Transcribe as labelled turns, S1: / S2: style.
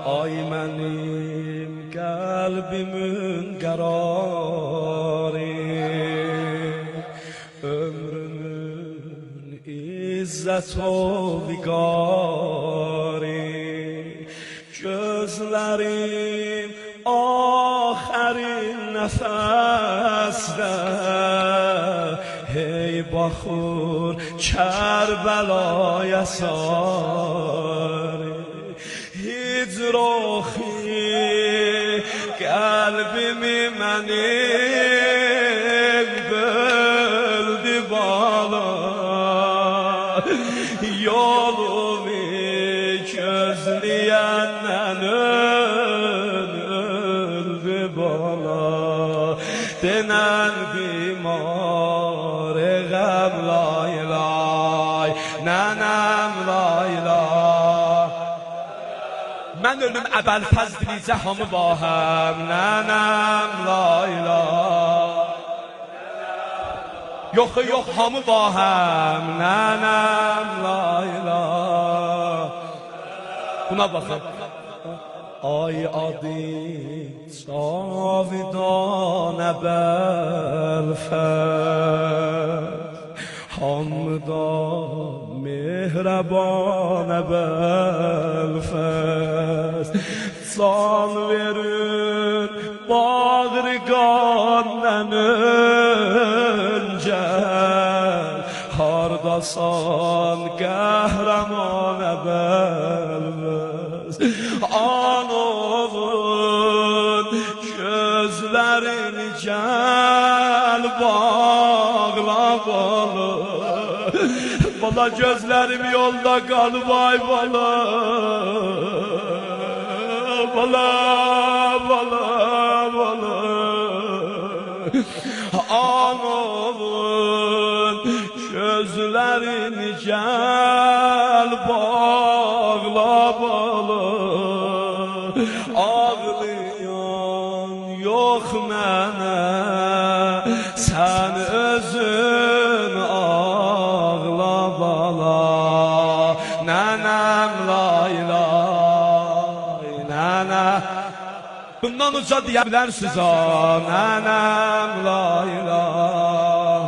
S1: ay mənim qəlbimin qərarı, ömrümün izzət o viqarı, gözlərim axərin nəfəsdə, hey baxır Kərbəlaya sarı. Hicroxi qəlbimi mənim böldü bala, yolumu gözləyəndən öldü bala. Denən bimar qəm lay lay, nənəm lay lay. Mən ölüm Əbəlfəzli hamı bahəm, nənəm lay lay. Yox yox hamı bahəm, nənəm lay lay. Buna baxın. Ay adı cavidan Əbəlfəz, hamıdan mehraban Əbəlfəz. Can verir bağrıqandan öncə, hardasan qəhrəman Əbəlfəz. Anovun gözlərini gəl bağla bala, bala gözlərim yolda qalıb ay bala, bala bala bala. Anovun gözlərini gəl bağla bala, ağlayan yox mənə, sən özün ağla bala. Nənəm lay lay, nənə. Bundan uca deyə bilərsiniz ha, nənəm lay lay.